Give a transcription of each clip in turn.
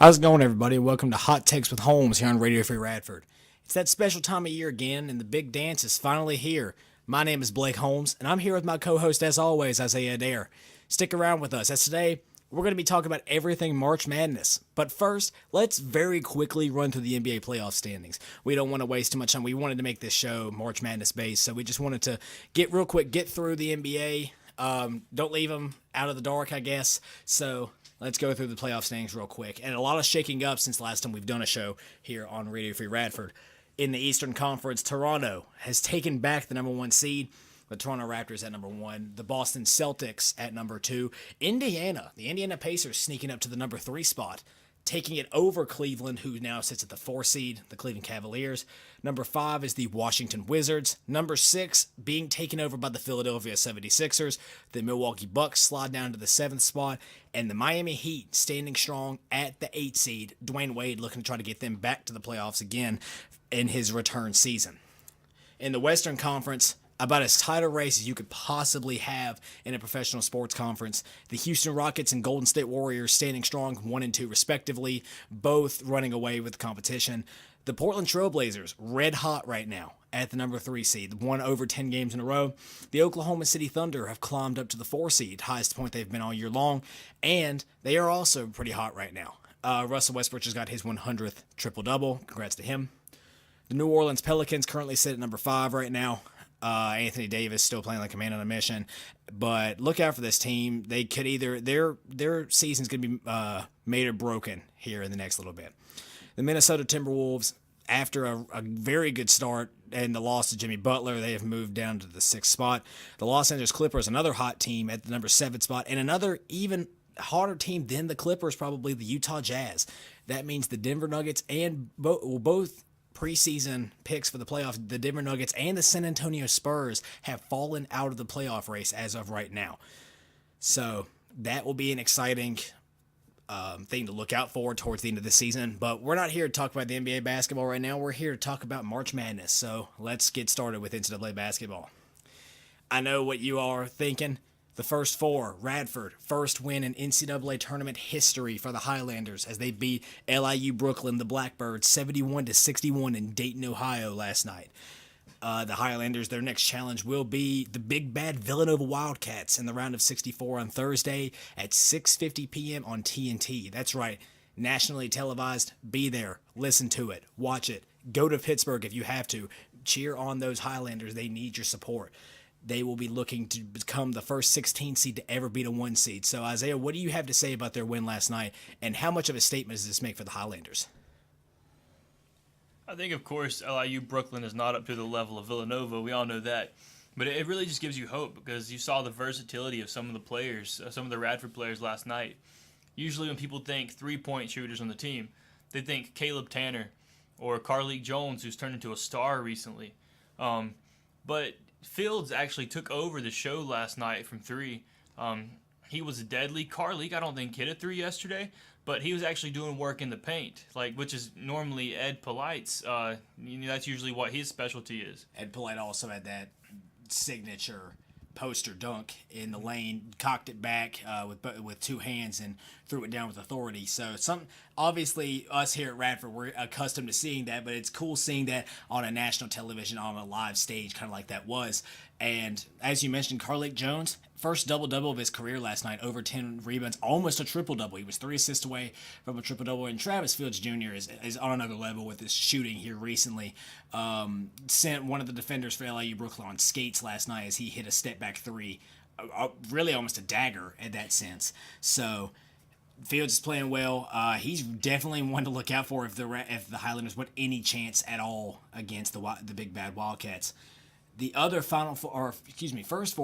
How's it going, everybody? Welcome to Hot Takes with Holmes here on Radio Free Radford. It's that special time of year again, and the big dance is finally here. My name is Blake Holmes, and I'm here with my co-host, as always, Isaiah Addair. Stick around with us, as today we're going to be talking about everything March Madness. But first, let's very quickly run through the NBA playoff standings. We don't want to waste too much time. We wanted to make this show March Madness based, so we just wanted to get through the NBA. Don't leave them out of the dark, I guess. So let's go through the playoff standings real quick. And a lot of shaking up since last time we've done a show here on Radio Free Radford. In the Eastern Conference, Toronto has taken back the number one seed. The Toronto Raptors at number one. The Boston Celtics at number two. The Indiana Pacers sneaking up to the number three spot, taking it over Cleveland, who now sits at the 4 seed, the Cleveland Cavaliers. Number 5 is the Washington Wizards. Number 6 being taken over by the Philadelphia 76ers. The Milwaukee Bucks slide down to the 7th spot. And the Miami Heat standing strong at the 8 seed. Dwayne Wade looking to try to get them back to the playoffs again in his return season. In the Western Conference, about as tight a race as you could possibly have in a professional sports conference. The Houston Rockets and Golden State Warriors standing strong 1 and 2 respectively, both running away with the competition. The Portland Trail Blazers, red hot right now at the number 3 seed, won over 10 games in a row. The Oklahoma City Thunder have climbed up to the 4 seed, highest point they've been all year long, and they are also pretty hot right now. Russell Westbrook just got his 100th triple-double. Congrats to him. The New Orleans Pelicans currently sit at number 5 right now. Anthony Davis still playing like a man on a mission, but look out for this team. They could either their season's going to be made or broken here in the next little bit. The Minnesota Timberwolves, after a very good start and the loss to Jimmy Butler, they have moved down to the 6th spot. The Los Angeles Clippers, another hot team at the number 7 spot, and another even hotter team than the Clippers, probably the Utah Jazz. That means the Denver Nuggets and both preseason picks for the playoffs, the Denver Nuggets and the San Antonio Spurs have fallen out of the playoff race as of right now. So that will be an exciting thing to look out for towards the end of the season. But we're not here to talk about the NBA basketball right now. We're here to talk about March Madness. So let's get started with NCAA basketball. I know what you are thinking. The first four, Radford, first win in NCAA tournament history for the Highlanders as they beat LIU Brooklyn, the Blackbirds, 71-61 in Dayton, Ohio last night. The Highlanders, their next challenge will be the big bad Villanova Wildcats in the round of 64 on Thursday at 6:50 p.m. on TNT. That's right, nationally televised. Be there, listen to it, watch it. Go to Pittsburgh if you have to. Cheer on those Highlanders. They need your support. They will be looking to become the first 16 seed to ever beat a 1 seed. So, Isaiah, what do you have to say about their win last night, and how much of a statement does this make for the Highlanders? I think, of course, LIU Brooklyn is not up to the level of Villanova. We all know that. But it really just gives you hope because you saw the versatility of some of the players, some of the Radford players last night. Usually when people think three-point shooters on the team, they think Caleb Tanner or Carlik Jones, who's turned into a star recently. But Fields actually took over the show last night from 3. He was deadly. Carlik, I don't think, hit a 3 yesterday, but he was actually doing work in the paint, which is normally Ed Polite's. That's usually what his specialty is. Ed Polite also had that signature poster dunk in the lane, cocked it back with 2 hands and threw it down with authority. So obviously us here at Radford, we're accustomed to seeing that, but it's cool seeing that on a national television, on a live stage, kind of like that was. And as you mentioned, Carlik Jones, first double-double of his career last night, over 10 rebounds, almost a triple-double. He was 3 assists away from a triple-double. And Travis Fields Jr. is on another level with his shooting here recently. Sent one of the defenders for LIU Brooklyn on skates last night as he hit a step-back 3, really almost a dagger in that sense. So Fields is playing well. He's definitely one to look out for if the Highlanders want any chance at all against the big bad Wildcats. The other first four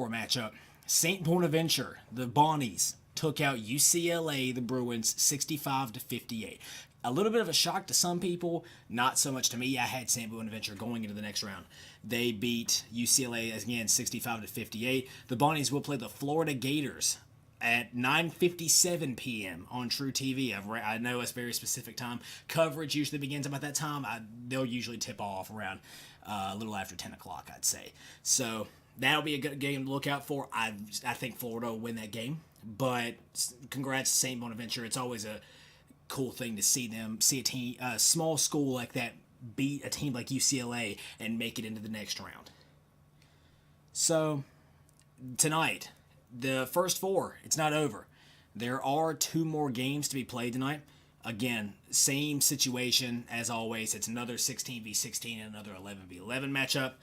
matchup, St. Bonaventure, the Bonnies, took out UCLA, the Bruins, 65-58. A little bit of a shock to some people, not so much to me. I had St. Bonaventure going into the next round. They beat UCLA again, 65-58. The Bonnies will play the Florida Gators at 9:57 p.m. on True TV. I know it's a very specific time. Coverage usually begins about that time. They'll usually tip off around a little after 10 o'clock, I'd say. So that'll be a good game to look out for. I think Florida will win that game. But congrats to St. Bonaventure. It's always cool thing to see a team, a small school like that beat a team like UCLA and make it into the next round. So tonight, the first four, it's not over. There are 2 more games to be played tonight. Again, same situation as always. It's another 16v16 and another 11v11 matchup.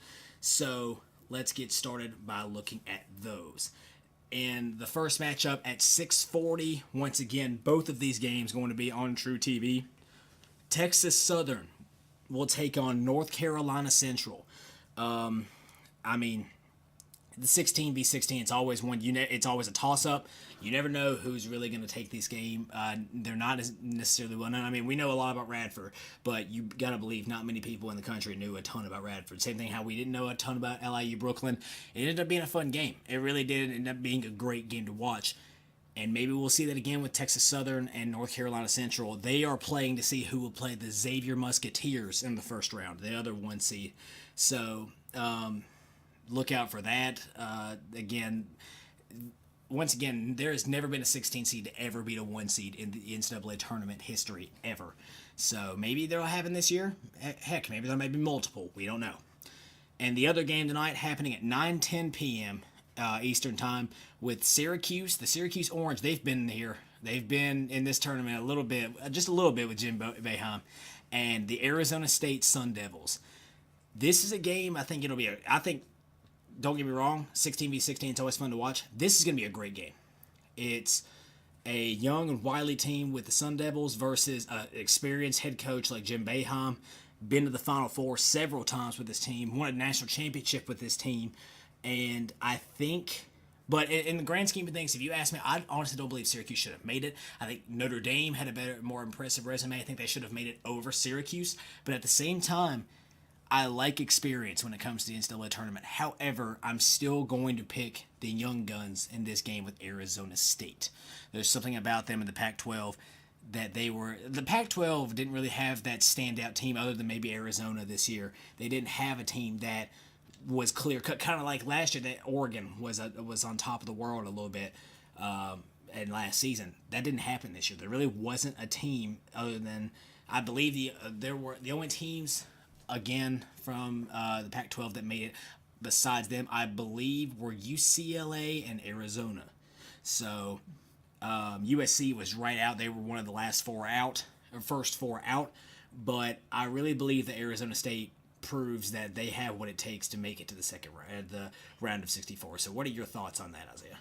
So let's get started by looking at those. And the first matchup at 6:40, once again, both of these games going to be on True TV. Texas Southern will take on North Carolina Central. The 16v16, it's always it's always a toss-up. You never know who's really going to take this game. They're not necessarily well known. I mean, we know a lot about Radford, but you got to believe not many people in the country knew a ton about Radford. Same thing how we didn't know a ton about LIU Brooklyn. It ended up being a fun game. It really did end up being a great game to watch. And maybe we'll see that again with Texas Southern and North Carolina Central. They are playing to see who will play the Xavier Musketeers in the first round, the other 1 seed. So, look out for that. Once again, there has never been a 16 seed to ever beat a 1 seed in the NCAA tournament history ever. So maybe they'll happen this year. Heck, maybe there may be multiple. We don't know. And the other game tonight happening at 9:10 p.m. Eastern time with Syracuse. The Syracuse Orange, they've been here. They've been in this tournament just a little bit with Jim Boeheim. And the Arizona State Sun Devils. This is a game don't get me wrong, 16v16 is always fun to watch. This is going to be a great game. It's a young and wily team with the Sun Devils versus an experienced head coach like Jim Boeheim. Been to the Final Four several times with this team. Won a national championship with this team. And I think... But in the grand scheme of things, if you ask me, I honestly don't believe Syracuse should have made it. I think Notre Dame had a better, more impressive resume. I think they should have made it over Syracuse. But at the same time, I like experience when it comes to the NCAA tournament. However, I'm still going to pick the young guns in this game with Arizona State. There's something about them in the Pac-12 that the Pac-12 didn't really have that standout team other than maybe Arizona this year. They didn't have a team that was clear cut, kind of like last year that Oregon was on top of the world a little bit. And last season, that didn't happen this year. There really wasn't a team other than, I believe the only teams again from the Pac-12 that made it besides them, I believe, were UCLA and Arizona. So USC was right out. They were one of the first 4 out. But I really believe that Arizona State proves that they have what it takes to make it to the second round, the round of 64. So what are your thoughts on that, Isaiah?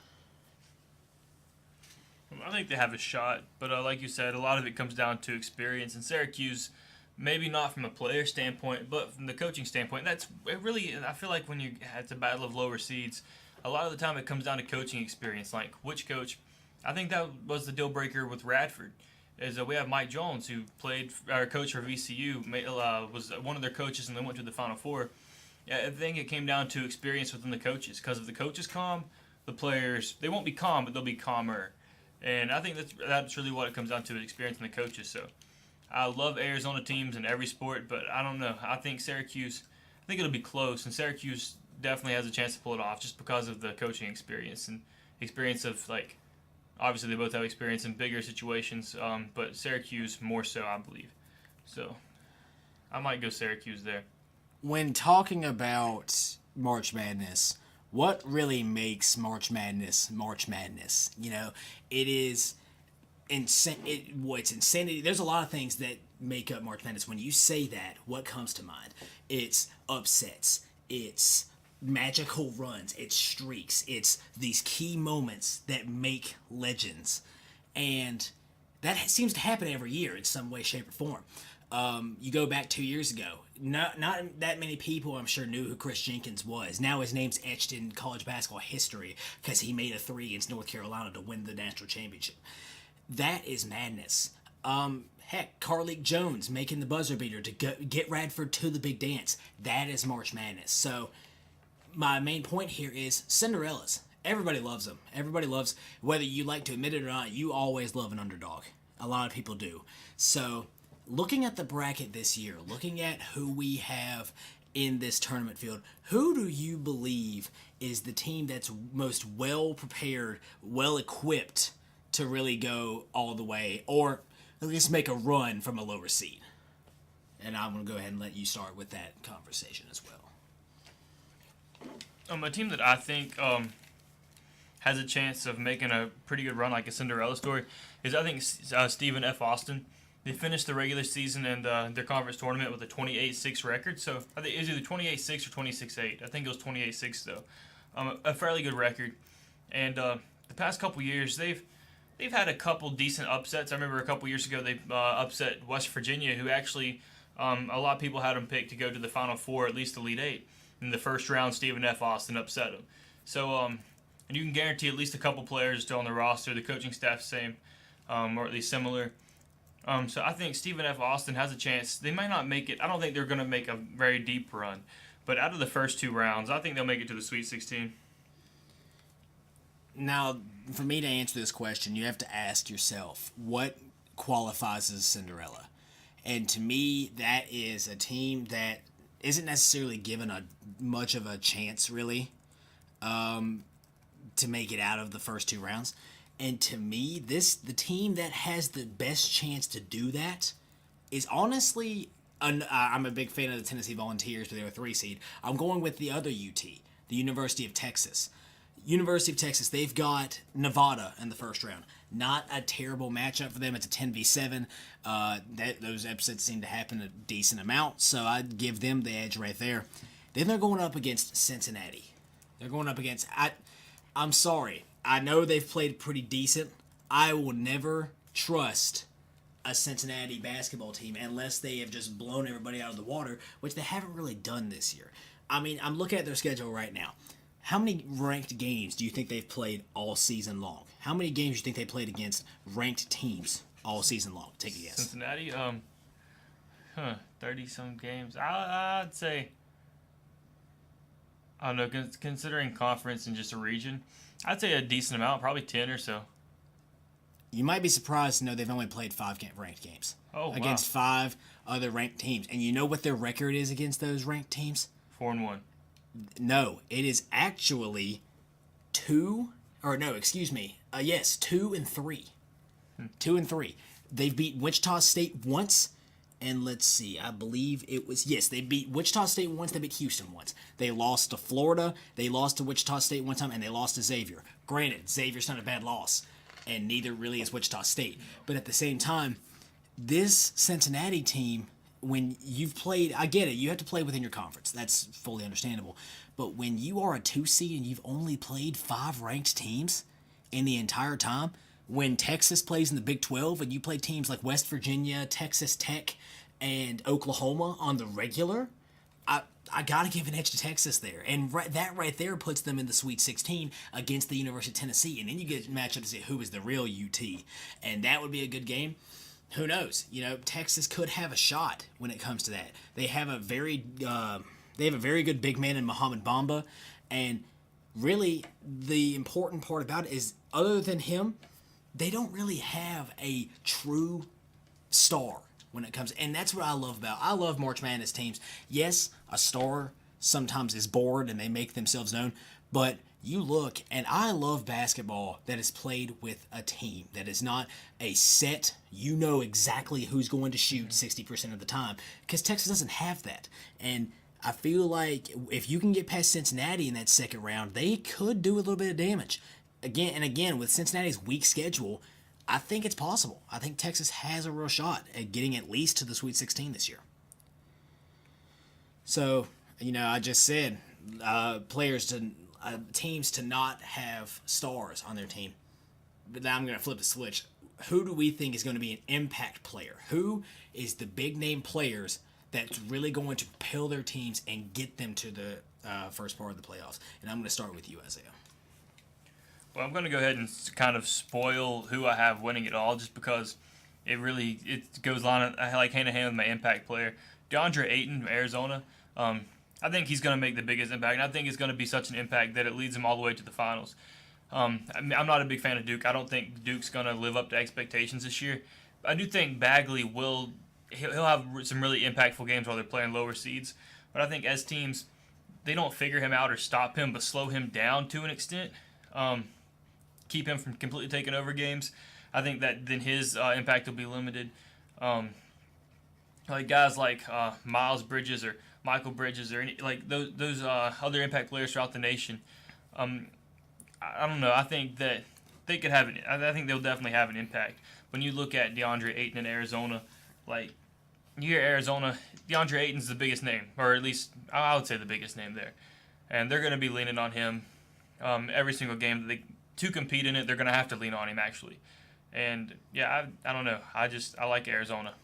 I think they have a shot, but like you said, a lot of it comes down to experience. And Syracuse, maybe not from a player standpoint, but from the coaching standpoint, I feel like when it's a battle of lower seeds, a lot of the time it comes down to coaching experience. Like which coach, I think that was the deal breaker with Radford. Is we have Mike Jones, who played our coach for VCU, was one of their coaches, and they went to the Final Four. I think it came down to experience within the coaches, because if the coach is calm, the players, they won't be calm, but they'll be calmer. And I think that's really what it comes down to, experience in the coaches. So I love Arizona teams in every sport, but I don't know. I think it'll be close, and Syracuse definitely has a chance to pull it off just because of the coaching experience and experience of, like, obviously they both have experience in bigger situations, but Syracuse more so, I believe. So I might go Syracuse there. When talking about March Madness, what really makes March Madness March Madness? You know, it is it's insanity. There's a lot of things that make up March Madness. When you say that, what comes to mind? It's upsets. It's magical runs. It's streaks. It's these key moments that make legends. And that seems to happen every year in some way, shape, or form. You go back 2 years ago. Not that many people, I'm sure, knew who Chris Jenkins was. Now his name's etched in college basketball history because he made a 3 against North Carolina to win the national championship. That is madness. Heck, Carlik Jones making the buzzer beater to get Radford to the big dance. That is March Madness. So my main point here is Cinderellas. Everybody loves them. Everybody loves, whether you like to admit it or not, you always love an underdog. A lot of people do. So looking at the bracket this year, looking at who we have in this tournament field, who do you believe is the team that's most well prepared, well equipped to really go all the way? Or least make a run from a lower seed. And I'm going to go ahead and let you start with that conversation as well. A team that I think has a chance of making a pretty good run, like a Cinderella story, is I think Stephen F. Austin. They finished the regular season and their conference tournament with a 28-6 record. So I think it was either 28-6 or 26-8. I think it was 28-6 though. A fairly good record. And the past couple years, they've had a couple decent upsets. I remember a couple years ago they upset West Virginia, who actually a lot of people had them picked to go to the Final Four, at least Elite Eight. In the first round, Stephen F. Austin upset them. So and you can guarantee at least a couple players still on the roster. The coaching staff's same, or at least similar. So I think Stephen F. Austin has a chance. They might not make it. I don't think they're going to make a very deep run. But out of the first 2 rounds, I think they'll make it to the Sweet 16. Now, for me to answer this question, you have to ask yourself, what qualifies as Cinderella? And to me, that is a team that isn't necessarily given much of a chance, really, to make it out of the first 2 rounds. And to me, the team that has the best chance to do that is honestly, I'm a big fan of the Tennessee Volunteers, but they're a 3 seed. I'm going with the other UT, the University of Texas. University of Texas, they've got Nevada in the first round. Not a terrible matchup for them. It's a 10v7. Those upsets seem to happen a decent amount, so I'd give them the edge right there. Then they're going up against Cincinnati. They're going up against... I'm sorry. I know they've played pretty decent. I will never trust a Cincinnati basketball team unless they have just blown everybody out of the water, which they haven't really done this year. I mean, I'm looking at their schedule right now. How many ranked games do you think they've played all season long? How many games do you think they played against ranked teams all season long? Take a guess. Cincinnati, 30-some games. I'd say, I don't know, considering conference and just a region, I'd say a decent amount, probably 10 or so. You might be surprised to know they've only played 5 ranked games. Oh, wow. Against 5 other ranked teams. And you know what their record is against those ranked teams? 4-1. No, it is actually 2 and 3. 2 and 3. They've beat Wichita State once, and let's see, I believe it was, yes, they beat Wichita State once, they beat Houston once. They lost to Florida, they lost to Wichita State one time, and they lost to Xavier. Granted, Xavier's not a bad loss, and neither really is Wichita State. But at the same time, this Cincinnati team, when you've played, I get it, you have to play within your conference. That's fully understandable. But when you are a 2 seed and you've only played 5 ranked teams in the entire time, when Texas plays in the Big 12 and you play teams like West Virginia, Texas Tech, and Oklahoma on the regular, I got to give an edge to Texas there. And that right there puts them in the Sweet 16 against the University of Tennessee. And then you get a matchup to see who is the real UT. And that would be a good game. Who knows? You know, Texas could have a shot when it comes to that. They have a very good big man in Muhammad Bamba, and really the important part about it is, other than him, they don't really have a true star when it comes, and that's what I love about. I love March Madness teams. Yes, a star sometimes is bored and they make themselves known, but you look, and I love basketball that is played with a team, that is not a set, you know exactly who's going to shoot 60% of the time, because Texas doesn't have that. And I feel like if you can get past Cincinnati in that second round, they could do a little bit of damage. Again, with Cincinnati's weak schedule, I think it's possible. I think Texas has a real shot at getting at least to the Sweet 16 this year. So, you know, I just said teams to not have stars on their team. But now I'm going to flip the switch. Who do we think is going to be an impact player? Who is the big name players that's really going to propel their teams and get them to the first part of the playoffs? And I'm going to start with you, Isaiah. Well, I'm going to go ahead and kind of spoil who I have winning it all, just because it goes on like hand in hand with my impact player. DeAndre Ayton from Arizona. I think he's going to make the biggest impact, and I think it's going to be such an impact that it leads him all the way to the finals. I'm not a big fan of Duke. I don't think Duke's going to live up to expectations this year. I do think Bagley he'll have some really impactful games while they're playing lower seeds, but I think as teams, they don't figure him out or stop him, but slow him down to an extent, keep him from completely taking over games. I think that then his impact will be limited. Um, like guys like Miles Bridges or Michael Bridges or any like those other impact players throughout the nation. Um, I don't know. I think that they could have I think they'll definitely have an impact. When you look at DeAndre Ayton in Arizona, like you hear Arizona, DeAndre Ayton's the biggest name, or at least I would say the biggest name there, and they're going to be leaning on him every single game. To compete in it, they're going to have to lean on him actually. And yeah, I don't know. I like Arizona.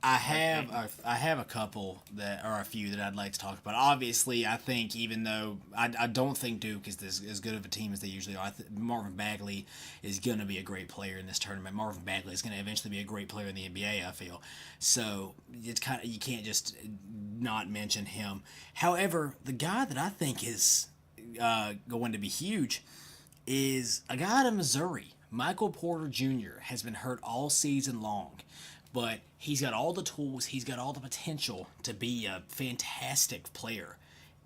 I have a couple that are a few that I'd like to talk about. Obviously, I think even though I don't think Duke is as good of a team as they usually are, Marvin Bagley is going to be a great player in this tournament. Marvin Bagley is going to eventually be a great player in the NBA, I feel. So it's kind of, you can't just not mention him. However, the guy that I think is going to be huge is a guy out of Missouri. Michael Porter Jr. has been hurt all season long. But he's got all the tools, he's got all the potential to be a fantastic player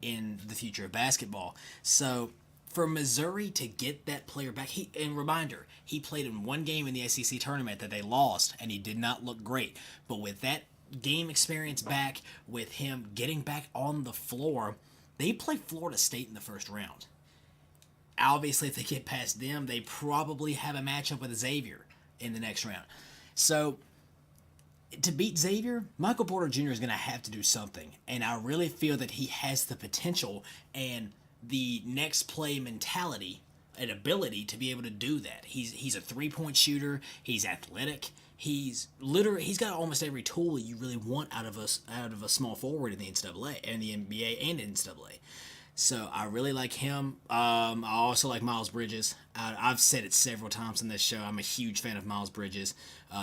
in the future of basketball. So for Missouri to get that player back, and reminder, he played in one game in the SEC tournament that they lost, and he did not look great. But with that game experience back, with him getting back on the floor, they play Florida State in the first round. Obviously, if they get past them, they probably have a matchup with Xavier in the next round. So to beat Xavier, Michael Porter Jr. is going to have to do something, and I really feel that he has the potential and the next play mentality and ability to be able to do that. He's a 3-point shooter. He's athletic. He's got almost every tool you really want out of a small forward in the NCAA and the NBA and NCAA. So I really like him. I also like Miles Bridges. I've said it several times in this show. I'm a huge fan of Miles Bridges.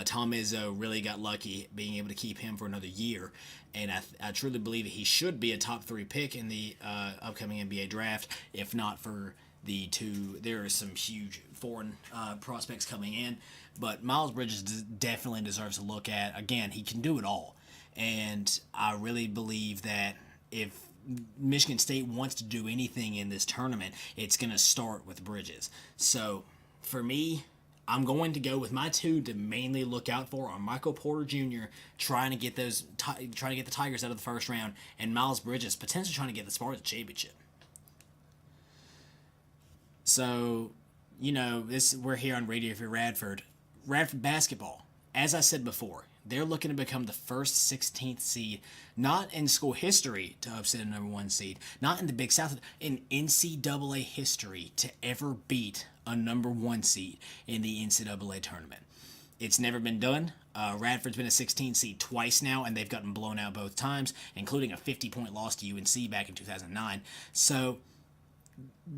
Tom Izzo really got lucky being able to keep him for another year. And I truly believe he should be a top 3 pick in the upcoming NBA draft, if not for the two. There are some huge foreign prospects coming in. But Miles Bridges definitely deserves a look at. Again, he can do it all. And I really believe that if Michigan State wants to do anything in this tournament, it's going to start with Bridges. So for me, I'm going to go with my two to mainly look out for are Michael Porter Jr. trying to get the Tigers out of the first round, and Miles Bridges potentially trying to get the Spartans championship. So, we're here on Radio Free Radford. Radford basketball, as I said before, they're looking to become the first 16th seed, not in school history to upset a number 1 seed, not in the Big South, in NCAA history to ever beat a number 1 seed in the NCAA tournament. It's never been done. Radford's been a 16 seed twice now, and they've gotten blown out both times, including a 50-point loss to UNC back in 2009. So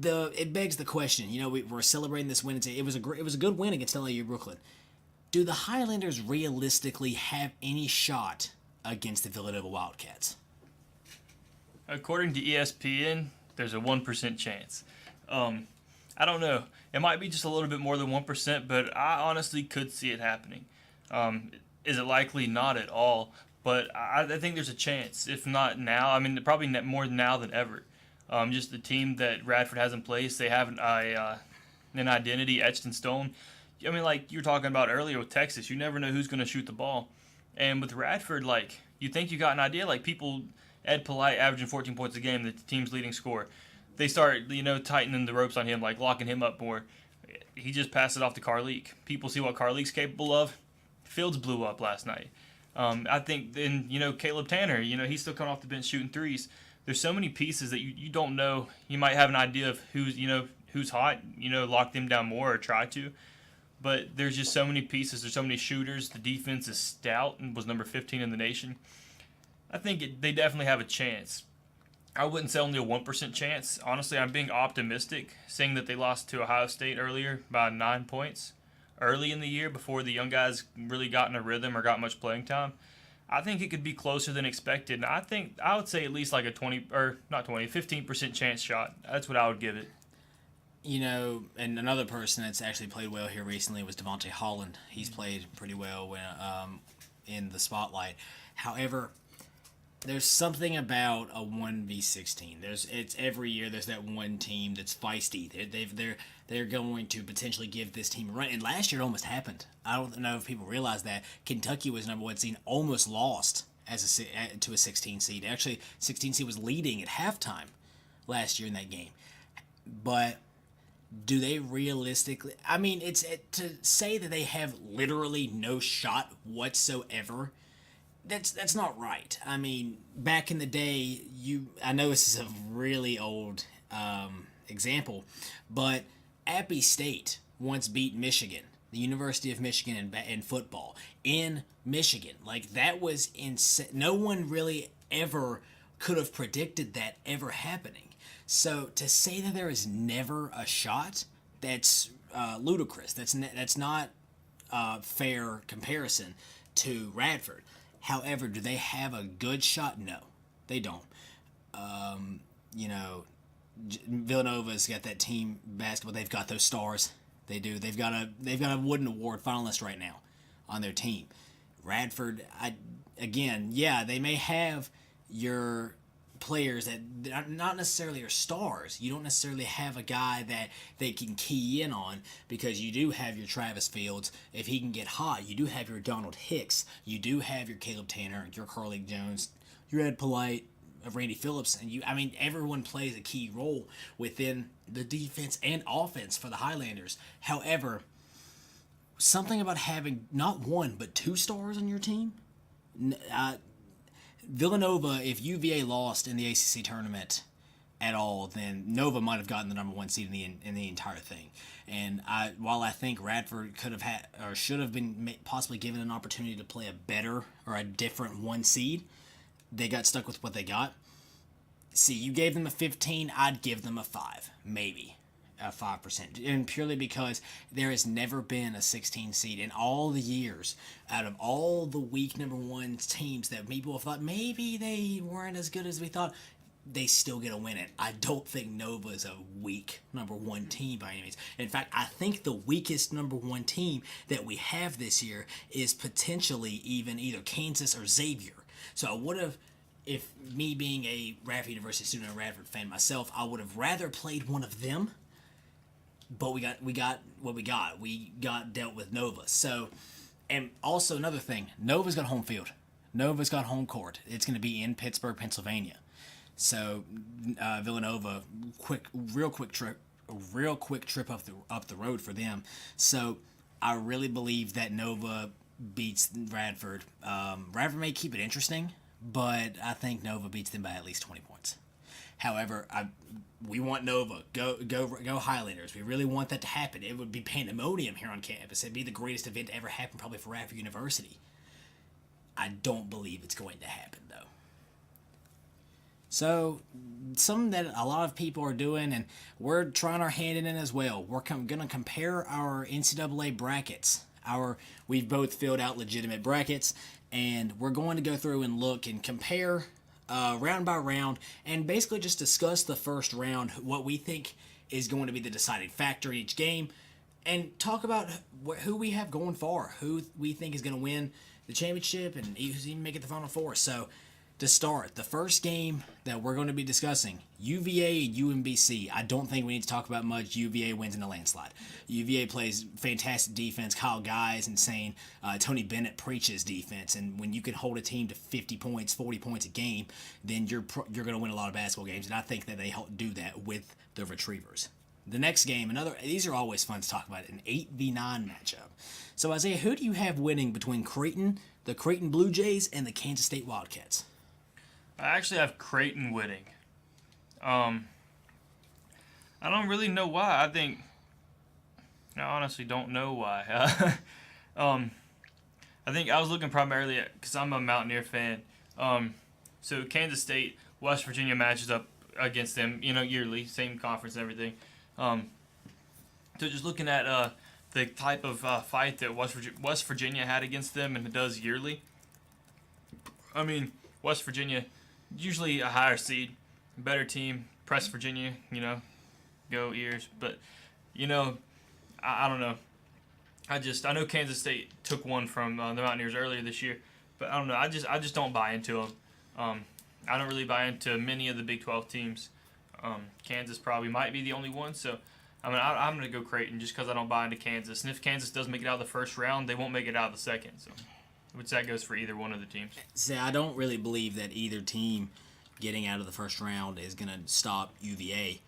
it begs the question. We're celebrating this win. It was a good win against LAU Brooklyn. Do the Highlanders realistically have any shot against the Villanova Wildcats? According to ESPN, there's a 1% chance. I don't know. It might be just a little bit more than 1%, but I honestly could see it happening. Is it likely? Not at all. But I think there's a chance. If not now, probably more now than ever. Just the team that Radford has in place, they have an identity etched in stone. Like you were talking about earlier with Texas, you never know who's going to shoot the ball. And with Radford, you think you got an idea. Ed Polite averaging 14 points a game, the team's leading scorer. They start, tightening the ropes on him, locking him up more. He just passed it off to Carleek. People see what Carleek's capable of. Fields blew up last night. I think then, Caleb Tanner, he's still coming off the bench shooting threes. There's so many pieces that you don't know. You might have an idea of who's hot, lock them down more or try to. But there's just so many pieces. There's so many shooters. The defense is stout and was number 15 in the nation. I think they definitely have a chance. I wouldn't say only a 1% chance. Honestly, I'm being optimistic, seeing that they lost to Ohio State earlier by 9 points early in the year before the young guys really got in a rhythm or got much playing time. I think it could be closer than expected. And I would say at least like a 15% chance shot. That's what I would give it. And another person that's actually played well here recently was Devontae Holland. He's played pretty well in the spotlight. However, there's something about a 1v16. It's every year there's that one team that's feisty. They're going to potentially give this team a run. And last year it almost happened. I don't know if people realize that Kentucky was number one seed, almost lost to a 16 seed. Actually, 16 seed was leading at halftime last year in that game. But do they realistically? I mean, to say that they have literally no shot whatsoever. That's not right. I mean, back in the day, I know this is a really old example, but Appy State once beat Michigan, the University of Michigan in football in Michigan. Like, that was insane. No one really ever could have predicted that ever happening. So to say that there is never a shot, that's ludicrous. That's not fair comparison to Radford. However, do they have a good shot? No, they don't. You know, Villanova's got that team basketball. They've got those stars. They do. They've got a Wooden Award finalist right now on their team. Radford, they may have your players that not necessarily are stars. You don't necessarily have a guy that they can key in on, because you do have your Travis Fields. If he can get hot, you do have your Donald Hicks. You do have your Caleb Tanner, your Carly Jones, your Ed Polite, Randy Phillips, and everyone plays a key role within the defense and offense for the Highlanders. However, something about having not one but two stars on your team. Villanova, if UVA lost in the ACC tournament at all, then Nova might have gotten the number one seed in the entire thing. And while I think Radford could have had or should have been possibly given an opportunity to play a better or a different one seed, they got stuck with what they got. See, you gave them a 15, I'd give them a 5, maybe. A 5%, and purely because there has never been a 16 seed in all the years out of all the weak number one teams that people have thought maybe they weren't as good as we thought. They still get a win it. I don't think Nova is a weak number one team by any means. In fact, I think the weakest number one team that we have this year is potentially even either Kansas or Xavier. So I would have, if me being a Radford University student and a Radford fan myself, I would have rather played one of them. But we got what we got. We got dealt with Nova. So, and also another thing, Nova's got home field. Nova's got home court. It's going to be in Pittsburgh, Pennsylvania. So, Villanova, real quick trip up the road for them. So, I really believe that Nova beats Radford. Radford may keep it interesting, but I think Nova beats them by at least 20 points. However, we want Nova. Go Highlanders. We really want that to happen. It would be pandemonium here on campus. It'd be the greatest event to ever happen, probably for Radford University. I don't believe it's going to happen, though. So, something that a lot of people are doing, and we're trying our hand in it as well. We're going to compare our NCAA brackets. We've both filled out legitimate brackets, and we're going to go through and look and compare round by round, and basically just discuss the first round, what we think is going to be the deciding factor in each game, and talk about who we have going far, who we think is going to win the championship, and who's even make it the Final Four. So, to start, the first game that we're going to be discussing, UVA and UMBC. I don't think we need to talk about much. UVA wins in a landslide. UVA plays fantastic defense. Kyle Guy is insane. Tony Bennett preaches defense. And when you can hold a team to 50 points, 40 points a game, then you're going to win a lot of basketball games. And I think that they do that with the Retrievers. The next game, these are always fun to talk about, an 8v9 matchup. So, Isaiah, who do you have winning between Creighton, the Creighton Blue Jays, and the Kansas State Wildcats? I actually have Creighton winning. I don't really know why. I honestly don't know why. I think I was looking primarily at, because I'm a Mountaineer fan. So Kansas State, West Virginia matches up against them, yearly, same conference and everything. So just looking at the type of fight that West Virginia had against them and it does yearly. I mean, West Virginia, usually a higher seed, better team, press Virginia, go Ears. But, I don't know. I know Kansas State took one from the Mountaineers earlier this year, but I don't know. I just don't buy into them. I don't really buy into many of the Big 12 teams. Kansas probably might be the only one. So, I'm going to go Creighton just because I don't buy into Kansas. And if Kansas does make it out of the first round, they won't make it out of the second. So, which that goes for either one of the teams. See, I don't really believe that either team getting out of the first round is going to stop UVA.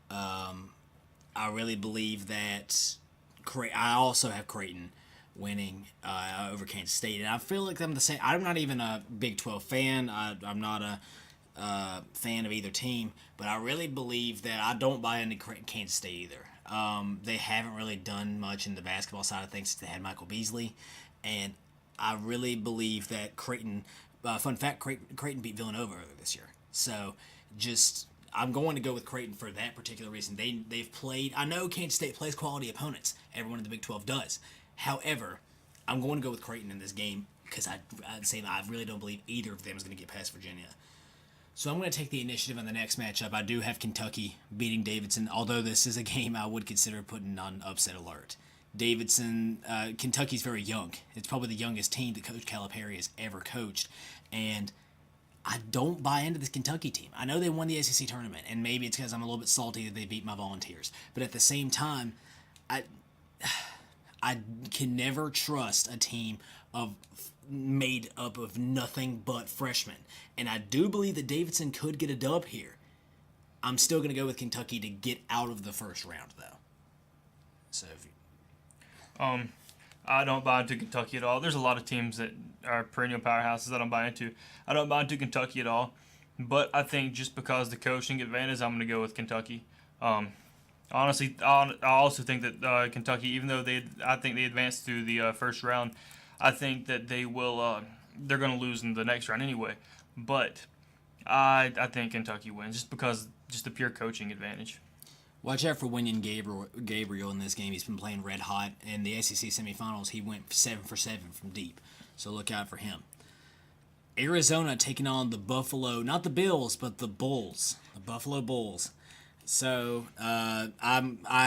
I really believe that I also have Creighton winning over Kansas State, and I feel like I'm the same. I'm not even a Big 12 fan. I'm not a fan of either team, but I really believe that I don't buy into Kansas State either. They haven't really done much in the basketball side of things since they had Michael Beasley, and I really believe that Creighton. Fun fact: Creighton beat Villanova earlier this year, so I'm going to go with Creighton for that particular reason. They've played. I know Kansas State plays quality opponents. Everyone in the Big 12 does. However, I'm going to go with Creighton in this game because I really don't believe either of them is going to get past Virginia. So I'm going to take the initiative on the next matchup. I do have Kentucky beating Davidson, although this is a game I would consider putting on upset alert. Davidson, Kentucky's very young. It's probably the youngest team that Coach Calipari has ever coached, and I don't buy into this Kentucky team. I know they won the SEC tournament, and maybe it's because I'm a little bit salty that they beat my Volunteers. But at the same time, I can never trust a team made up of nothing but freshmen. And I do believe that Davidson could get a dub here. I'm still going to go with Kentucky to get out of the first round, though. So, I don't buy into Kentucky at all. There's a lot of teams that are perennial powerhouses I don't buy into. I don't buy into Kentucky at all. But I think just because the coaching advantage, I'm going to go with Kentucky. Honestly, I also think that Kentucky, even though I think they advanced through the first round, I think that they will. They're going to lose in the next round anyway. But I think Kentucky wins just the pure coaching advantage. watch out for Wenyon Gabriel in this game. He's been playing red hot. In the SEC semifinals, he went 7 for 7 from deep. So look out for him. Arizona taking on the Buffalo, not the Bills, but the Bulls, the Buffalo Bulls. So I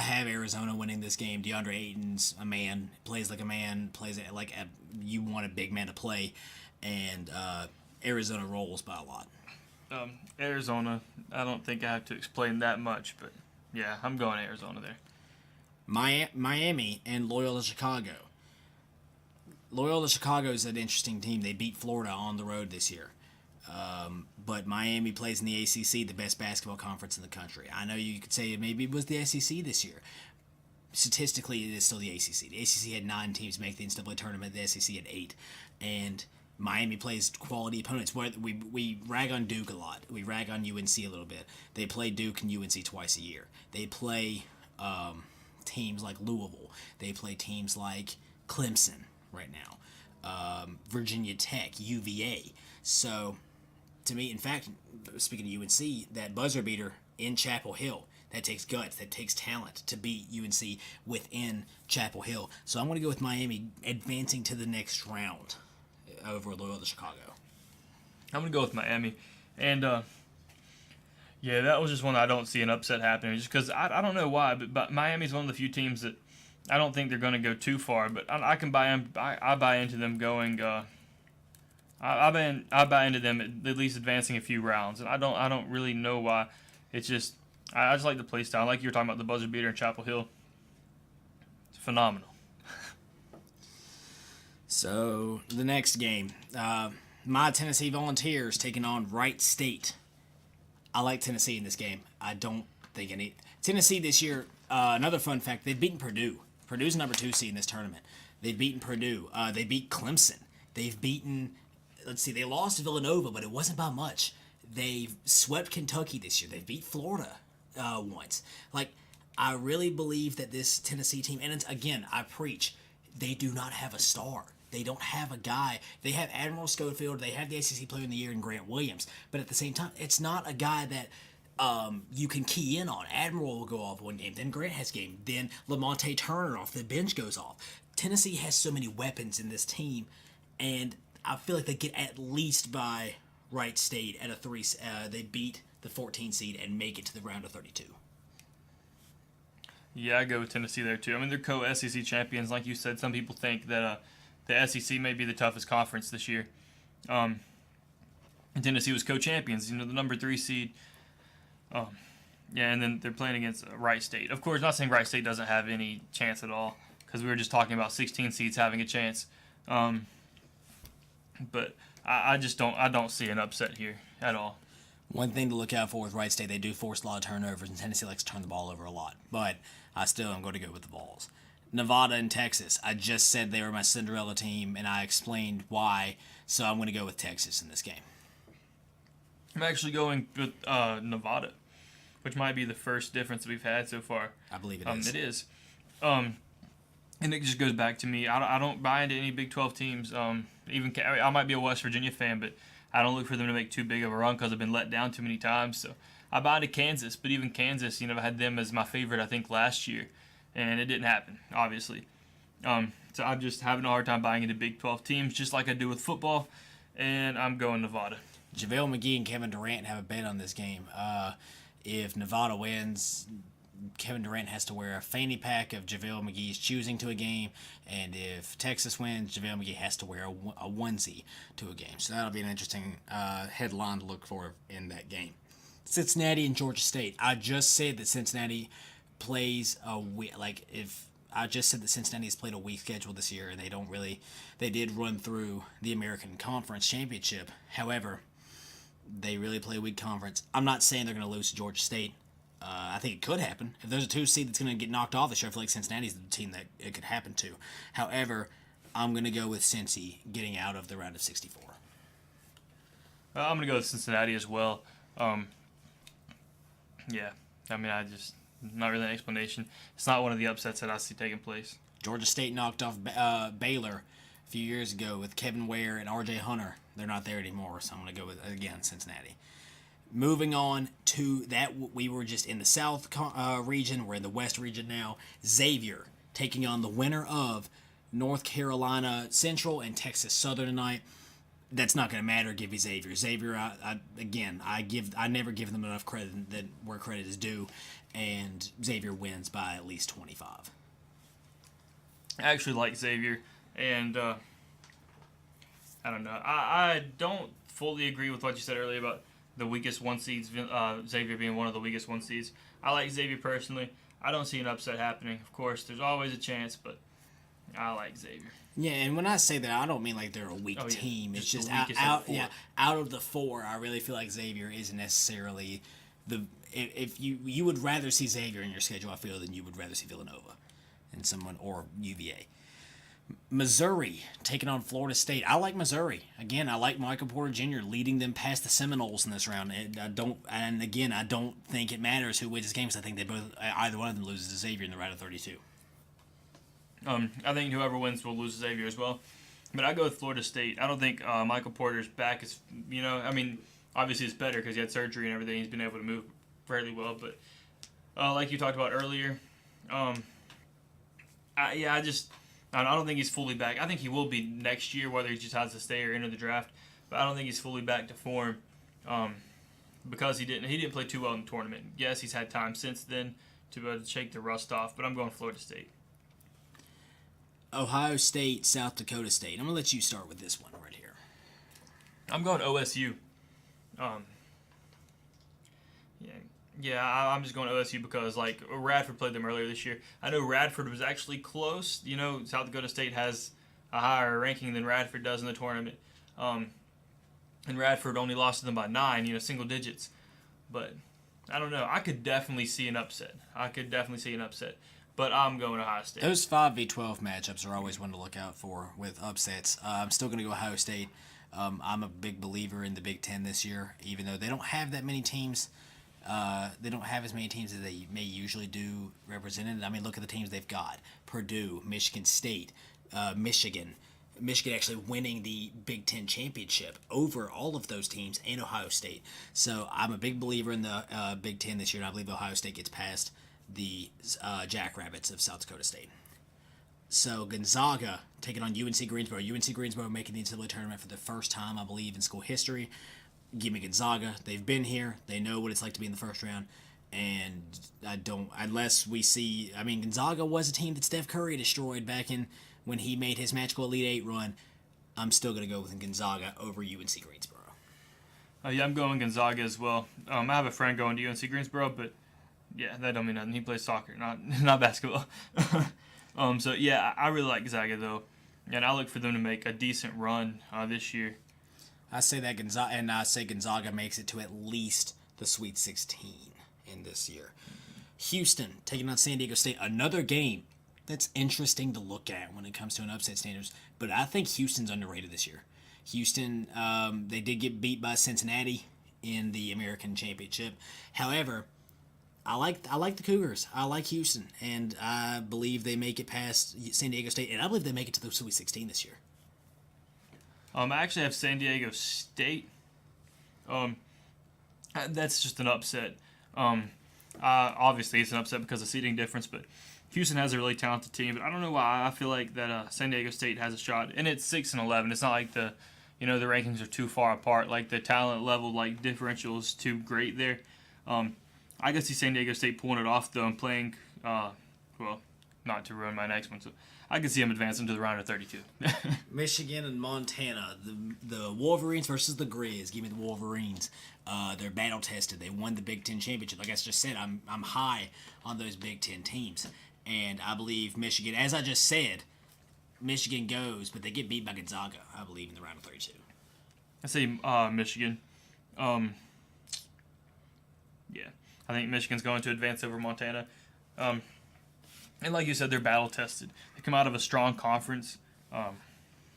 have Arizona winning this game. DeAndre Ayton's a man, plays like a man, you want a big man to play, and Arizona rolls by a lot. Arizona, I don't think I have to explain that much, but yeah, I'm going Arizona there. Miami and Loyola Chicago. Loyola Chicago is an interesting team. They beat Florida on the road this year. But Miami plays in the ACC, the best basketball conference in the country. I know you could say maybe it was the SEC this year. Statistically, it is still the ACC. The ACC had 9 teams make the NCAA tournament. The SEC had 8. And Miami plays quality opponents. We rag on Duke a lot. We rag on UNC a little bit. They play Duke and UNC twice a year. They play teams like Louisville. They play teams like Clemson right now. Virginia Tech, UVA. So, to me, in fact, speaking of UNC, that buzzer beater in Chapel Hill, that takes guts, that takes talent to beat UNC within Chapel Hill. So I'm going to go with Miami advancing to the next round over Loyola Chicago. I'm going to go with Miami. And, yeah, that was just one I don't see an upset happening. Just because I don't know why, but Miami's one of the few teams that I don't think they're going to go too far. But I can buy them. I buy into them going. I buy into them at least advancing a few rounds, and I don't really know why. It's just I just like the play style. Like you were talking about the buzzer beater in Chapel Hill. It's phenomenal. So the next game, my Tennessee Volunteers taking on Wright State. I like Tennessee in this game. I don't think any Tennessee this year. Another fun fact: they've beaten Purdue. Purdue's number 2 seed in this tournament. They've beaten Purdue. They beat Clemson. They've beaten. Let's see, they lost to Villanova, but it wasn't by much. They've swept Kentucky this year. They beat Florida once. I really believe that this Tennessee team, and again, I preach, they do not have a star. They don't have a guy. They have Admiral Schofield. They have the SEC Player of the Year in Grant Williams. But at the same time, it's not a guy that you can key in on. Admiral will go off one game, then Grant has a game, then Lamonte Turner off the bench goes off. Tennessee has so many weapons in this team, and I feel like they get at least by Wright State at a 3. They beat the 14 seed and make it to the round of 32. Yeah, I go with Tennessee there too. I mean, they're co-SEC champions, like you said. Some people think that the SEC may be the toughest conference this year. And Tennessee was co-champions, the number 3 seed. Um, yeah, and then they're playing against Wright State. Of course, not saying Wright State doesn't have any chance at all, because we were just talking about 16 seeds having a chance. But I just don't see an upset here at all. One thing to look out for with Wright State, they do force a lot of turnovers, and Tennessee likes to turn the ball over a lot. But I still am going to go with the Vols. Nevada and Texas. I just said they were my Cinderella team, and I explained why, so I'm going to go with Texas in this game. I'm actually going with Nevada, which might be the first difference we've had so far. I believe it is. It is. And it just goes back to me. I don't buy into any Big 12 teams. I might be a West Virginia fan, but I don't look for them to make too big of a run because I've been let down too many times. So I buy into Kansas, but even Kansas, I had them as my favorite, I think, last year, and it didn't happen, obviously. So I'm just having a hard time buying into Big 12 teams, just like I do with football, and I'm going Nevada. JaVale McGee and Kevin Durant have a bet on this game. If Nevada wins, Kevin Durant has to wear a fanny pack of JaVale McGee's choosing to a game, and if Texas wins, JaVale McGee has to wear a onesie to a game. So that'll be an interesting headline to look for in that game. Cincinnati and Georgia State. I just said that Cincinnati plays a week. I just said that Cincinnati has played a weak schedule this year, and they did run through the American Conference Championship. However, they really play a weak conference. I'm not saying they're going to lose to Georgia State. I think it could happen. If there's a 2 seed that's going to get knocked off this year, I feel like Cincinnati's the team that it could happen to. However, I'm going to go with Cincy getting out of the round of 64. I'm going to go with Cincinnati as well. Yeah, not really an explanation. It's not one of the upsets that I see taking place. Georgia State knocked off Baylor a few years ago with Kevin Ware and R.J. Hunter. They're not there anymore, so I'm going to go with, again, Cincinnati. Moving on to that, we were just in the South region. We're in the West region now. Xavier taking on the winner of North Carolina Central and Texas Southern tonight. That's not going to matter. Give you Xavier. Xavier, I never give them enough credit where credit is due, and Xavier wins by at least 25. I actually like Xavier, and I don't know. I don't fully agree with what you said earlier about the weakest 1 seeds, Xavier being one of the weakest 1 seeds. I like Xavier personally. I don't see an upset happening. Of course, there's always a chance, but I like Xavier. Yeah, and when I say that, I don't mean like they're a weak team. It's just out of the 4, I really feel like Xavier isn't necessarily the. If you would rather see Xavier in your schedule, I feel, than you would rather see Villanova and someone or UVA. Missouri taking on Florida State. I like Missouri. Again, I like Michael Porter Jr. leading them past the Seminoles in this round. I don't think it matters who wins this game, because I think either one of them loses to Xavier in the round of 32. I think whoever wins will lose to Xavier as well. But I go with Florida State. I don't think Michael Porter's back is, obviously it's better because he had surgery and everything. He's been able to move fairly well. But like you talked about earlier, I don't think he's fully back. I think he will be next year, whether he decides to stay or enter the draft. But I don't think he's fully back to form because he didn't play too well in the tournament. Yes, he's had time since then to shake the rust off, but I'm going Florida State. Ohio State, South Dakota State. I'm going to let you start with this one right here. I'm going OSU. I'm just going to OSU because, Radford played them earlier this year. I know Radford was actually close. South Dakota State has a higher ranking than Radford does in the tournament. And Radford only lost to them by 9, single digits. But, I don't know. I could definitely see an upset. But I'm going Ohio State. Those 5v12 matchups are always one to look out for with upsets. I'm still going to go Ohio State. I'm a big believer in the Big Ten this year, even though they don't have that many teams. They don't have as many teams as they may usually do represented. Look at the teams they've got. Purdue, Michigan State, Michigan. Michigan actually winning the Big Ten championship over all of those teams and Ohio State. So I'm a big believer in the Big Ten this year, and I believe Ohio State gets past the Jackrabbits of South Dakota State. So Gonzaga taking on UNC Greensboro. UNC Greensboro making the NCAA tournament for the first time, I believe, in school history. Give me Gonzaga. They've been here. They know what it's like to be in the first round. And Gonzaga was a team that Steph Curry destroyed back in when he made his magical Elite Eight run. I'm still going to go with Gonzaga over UNC Greensboro. Yeah, I'm going Gonzaga as well. I have a friend going to UNC Greensboro, but yeah, that don't mean nothing. He plays soccer, not basketball. So yeah, I really like Gonzaga though, and I look for them to make a decent run this year. I say Gonzaga makes it to at least the Sweet 16 in this year. Houston taking on San Diego State, another game that's interesting to look at when it comes to an upset standards. But I think Houston's underrated this year. Houston, they did get beat by Cincinnati in the American Championship. However, I like the Cougars. I like Houston, and I believe they make it past San Diego State, and I believe they make it to the Sweet 16 this year. I actually have San Diego State. That's just an upset. Obviously, it's an upset because of seeding difference, but Houston has a really talented team. But I don't know why I feel like that San Diego State has a shot, and it's 6-11. It's not like the rankings are too far apart. Like the talent level, like differential is too great there. I could see San Diego State pulling it off though and playing. Well, not to ruin my next one. So I could see them advancing to the round of 32. Michigan and Montana, the Wolverines versus the Grizz. Give me the Wolverines. They're battle tested. They won the Big Ten championship. Like I just said, I'm high on those Big Ten teams, and I believe Michigan. As I just said, Michigan goes, but they get beat by Gonzaga. I believe in the round of 32. I say Michigan. Yeah, I think Michigan's going to advance over Montana. And like you said, they're battle tested. They come out of a strong conference,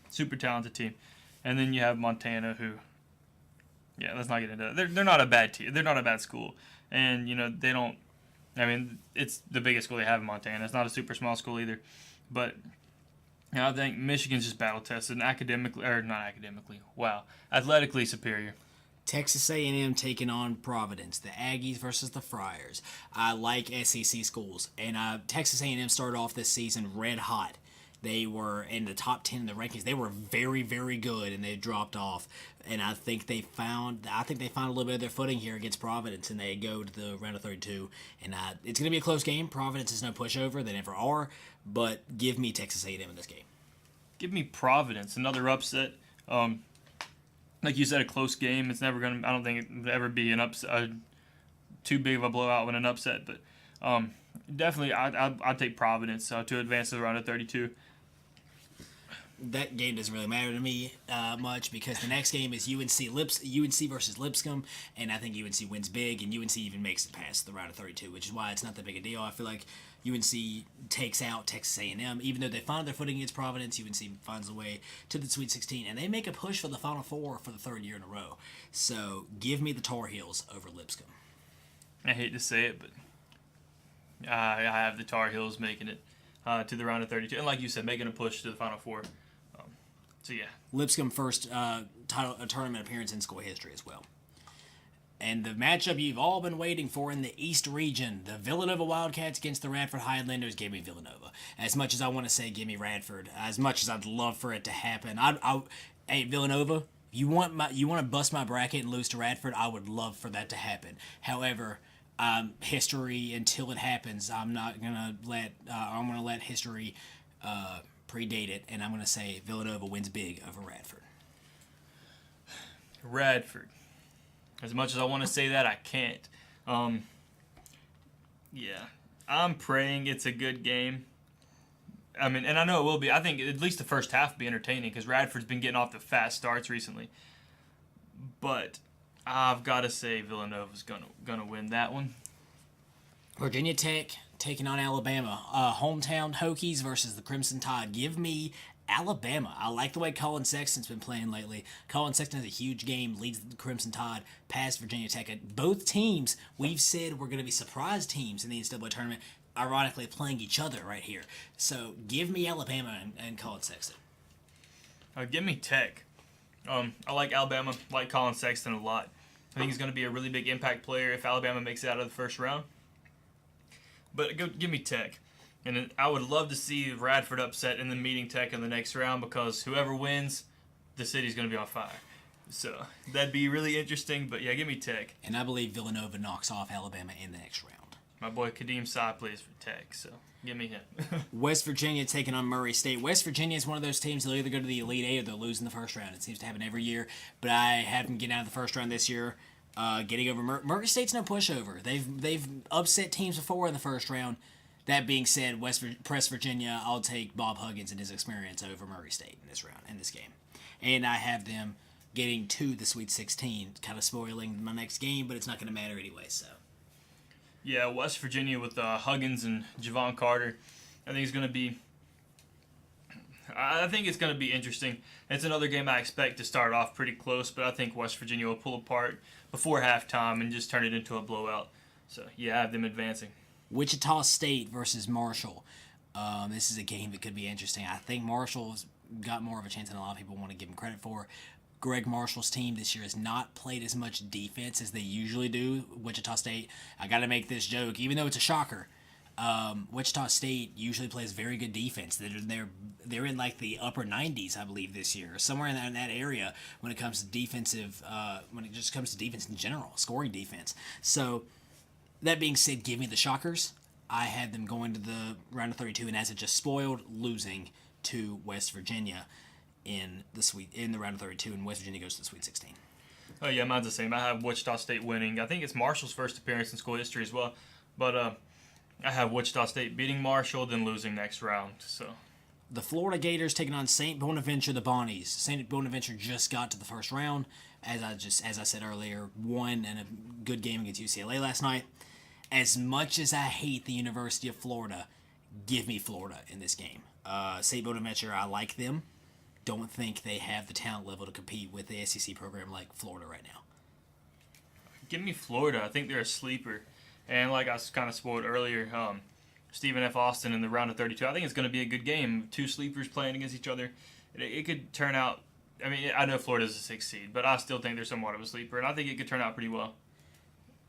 super talented team, and then you have Montana, who, yeah, let's not get into that. They're not a bad team. They're not a bad school, and they don't. I mean, it's the biggest school they have in Montana. It's not a super small school either, but I think Michigan's just battle tested and athletically superior. Texas A&M taking on Providence, the Aggies versus the Friars. I like SEC schools, and Texas A&M started off this season red hot. They were in the top 10 in the rankings. They were very, very good, and they dropped off. And I think they found a little bit of their footing here against Providence, and they go to the round of 32. And it's going to be a close game. Providence is no pushover; they never are. But give me Texas A&M in this game. Give me Providence, another upset. Like you said, a close game. It's never gonna. I don't think it would ever be an upset, too big of a blowout when an upset. But definitely, I'd take Providence to advance to the round of 32. That game doesn't really matter to me much because the next game is UNC versus Lipscomb, and I think UNC wins big, and UNC even makes it past the round of 32, which is why it's not that big a deal. I feel like UNC takes out Texas A&M, even though they find their footing against Providence. UNC finds a way to the Sweet 16, and they make a push for the Final Four for the third year in a row. So give me the Tar Heels over Lipscomb. I hate to say it, but I have the Tar Heels making it to the round of 32, and like you said, making a push to the Final Four. So yeah, Lipscomb first tournament appearance in school history as well. And the matchup you've all been waiting for in the East region, the Villanova Wildcats against the Radford Highlanders. Give me Villanova. As much as I want to say give me Radford, as much as I'd love for it to happen, hey Villanova, you want to bust my bracket and lose to Radford? I would love for that to happen. However, history until it happens, I'm gonna let history predate it, and I'm gonna say Villanova wins big over Radford. Radford. As much as I want to say that, I can't. Yeah, I'm praying it's a good game. I mean, and I know it will be. I think at least the first half will be entertaining because Radford's been getting off the fast starts recently. But I've got to say Villanova's gonna win that one. Virginia Tech taking on Alabama. Hometown Hokies versus the Crimson Tide. Give me Alabama. I like the way Colin Sexton's been playing lately. Colin Sexton has a huge game, leads the Crimson Tide past Virginia Tech. Both teams, we've said we're going to be surprise teams in the NCAA tournament, ironically playing each other right here. So give me Alabama and Colin Sexton. Give me Tech. I like Alabama, like Colin Sexton a lot. I think he's going to be a really big impact player if Alabama makes it out of the first round. But give me Tech. And I would love to see Radford upset and then meeting Tech in the next round because whoever wins, the city's going to be on fire. So that'd be really interesting. But yeah, give me Tech. And I believe Villanova knocks off Alabama in the next round. My boy Kadeem Sy plays for Tech, so give me him. West Virginia taking on Murray State. West Virginia is one of those teams they'll either go to the Elite Eight or they'll lose in the first round. It seems to happen every year, but I have them getting out of the first round this year, getting over Murray State's no pushover. They've upset teams before in the first round. That being said, West Virginia, I'll take Bob Huggins and his experience over Murray State in this game, and I have them getting to the Sweet 16, kind of spoiling my next game, but it's not going to matter anyway. So. Yeah, West Virginia with Huggins and Javon Carter, I think it's going to be. I think it's going to be interesting. It's another game I expect to start off pretty close, but I think West Virginia will pull apart before halftime and just turn it into a blowout. So yeah, I have them advancing. Wichita State versus Marshall. This is a game that could be interesting. I think Marshall's got more of a chance than a lot of people want to give him credit for. Greg Marshall's team this year has not played as much defense as they usually do. Wichita State, I got to make this joke, even though it's a shocker. Wichita State usually plays very good defense. They're in like the upper 90s, I believe, this year, somewhere in that area when it comes to defensive. When it just comes to defense in general, scoring defense. So that being said, give me the Shockers. I had them going to the round of 32, and as it just spoiled, losing to West Virginia in the round of 32, and West Virginia goes to the Sweet 16. Oh yeah, mine's the same. I have Wichita State winning. I think it's Marshall's first appearance in school history as well, but I have Wichita State beating Marshall, then losing next round. So the Florida Gators taking on St. Bonaventure, the Bonnies. St. Bonaventure just got to the first round, as I said earlier, won in a good game against UCLA last night. As much as I hate the University of Florida, give me Florida in this game. St. Bonaventure, I like them. Don't think they have the talent level to compete with the SEC program like Florida right now. Give me Florida. I think they're a sleeper. And like I kind of spoiled earlier, Stephen F. Austin in the round of 32, I think it's going to be a good game. Two sleepers playing against each other. It could turn out, I mean, I know Florida's a 6th seed, but I still think they're somewhat of a sleeper, and I think it could turn out pretty well.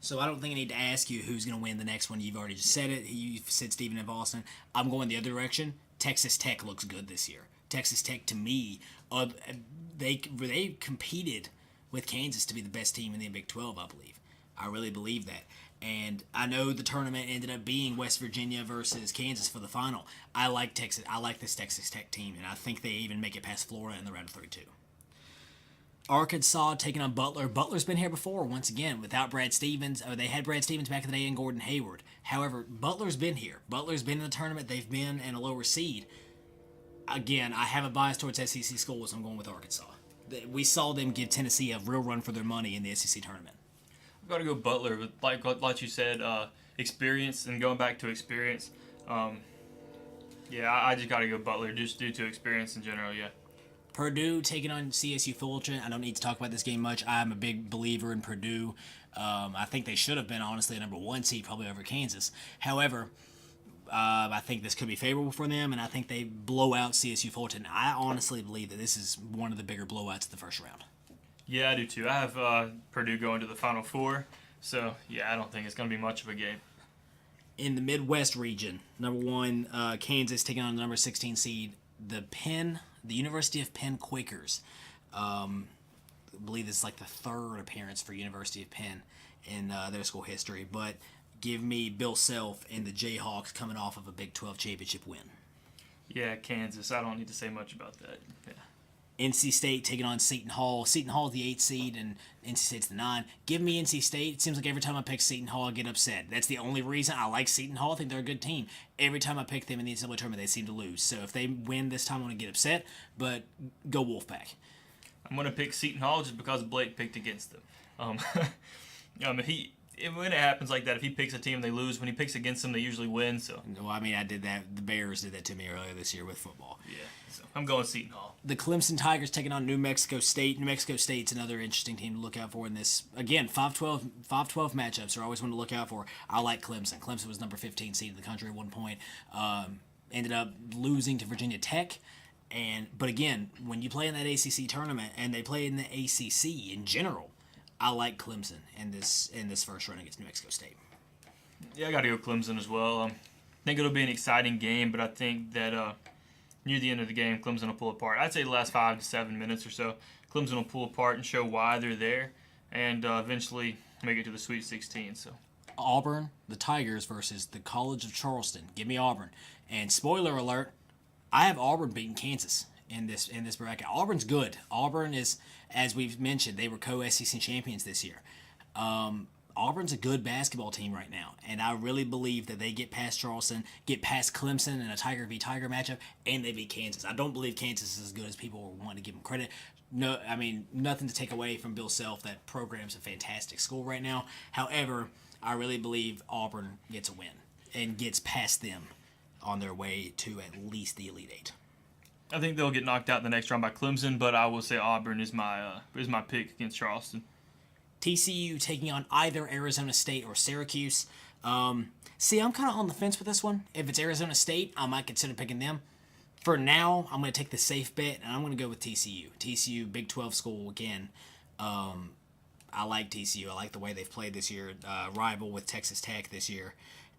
So I don't think I need to ask you who's going to win the next one. You've already just said it. You've said Stephen F. Austin. I'm going the other direction. Texas Tech looks good this year. Texas Tech, to me, they competed with Kansas to be the best team in the Big 12, I believe. I really believe that. And I know the tournament ended up being West Virginia versus Kansas for the final. I like Texas. I like this Texas Tech team, and I think they even make it past Florida in the round of 32. Arkansas taking on Butler. Butler's been here before, once again, without Brad Stevens. They had Brad Stevens back in the day and Gordon Hayward. However, Butler's been here. Butler's been in the tournament. They've been in a lower seed. Again, I have a bias towards SEC schools. I'm going with Arkansas. We saw them give Tennessee a real run for their money in the SEC tournament. I've got to go Butler, with like you said, experience and going back to experience. Yeah, I just got to go Butler just due to experience in general, yeah. Purdue taking on CSU Fullerton. I don't need to talk about this game much. I'm a big believer in Purdue. I think they should have been, honestly, a number 1 seed, probably over Kansas. However, I think this could be favorable for them, and I think they blow out CSU Fullerton. I honestly believe that this is one of the bigger blowouts of the first round. Yeah, I do too. I have Purdue going to the Final Four, so yeah, I don't think it's going to be much of a game. In the Midwest region, number 1, Kansas taking on the number 16 seed, the University of Penn Quakers. I believe it's like the 3rd appearance for University of Penn in their school history, but give me Bill Self and the Jayhawks coming off of a Big 12 championship win. Yeah, Kansas. I don't need to say much about that. Yeah. NC State taking on Seton Hall. Seton Hall is the 8th seed, and NC State's the 9. Give me NC State. It seems like every time I pick Seton Hall, I get upset. That's the only reason I like Seton Hall. I think they're a good team. Every time I pick them in the NCAA tournament, they seem to lose. So if they win this time, I'm going to get upset, but go Wolfpack. I'm going to pick Seton Hall just because Blake picked against them. When it happens like that, if he picks a team, they lose. When he picks against them, they usually win. So. Well, I mean, I did that. The Bears did that to me earlier this year with football. Yeah, so I'm going Seton Hall. The Clemson Tigers taking on New Mexico State. New Mexico State's another interesting team to look out for in this. Again, 5-12 matchups are always one to look out for. I like Clemson. Clemson was number 15 seed in the country at one point. Ended up losing to Virginia Tech. But again, when you play in that ACC tournament and they play in the ACC in general, I like Clemson in this first run against New Mexico State. Yeah, I got to go Clemson as well. I think it'll be an exciting game, but I think that near the end of the game, Clemson will pull apart. I'd say the last 5 to 7 minutes or so, Clemson will pull apart and show why they're there, and eventually make it to the Sweet 16. So Auburn, the Tigers versus the College of Charleston. Give me Auburn. And spoiler alert, I have Auburn beating Kansas in this bracket. Auburn's good. Auburn is, as we've mentioned, they were co-SEC champions this year. Auburn's a good basketball team right now, and I really believe that they get past Charleston, get past Clemson in a Tiger v. Tiger matchup, and they beat Kansas. I don't believe Kansas is as good as people want to give them credit. No, I mean, nothing to take away from Bill Self. That program's a fantastic school right now. However, I really believe Auburn gets a win and gets past them on their way to at least the Elite Eight. I think they'll get knocked out in the next round by Clemson, but I will say Auburn is my pick against Charleston. TCU taking on either Arizona State or Syracuse. See, I'm kind of on the fence with this one. If it's Arizona State, I might consider picking them. For now, I'm going to take the safe bet, and I'm going to go with TCU. TCU, Big 12 school again. I like TCU. I like the way they've played this year. Rival with Texas Tech this year.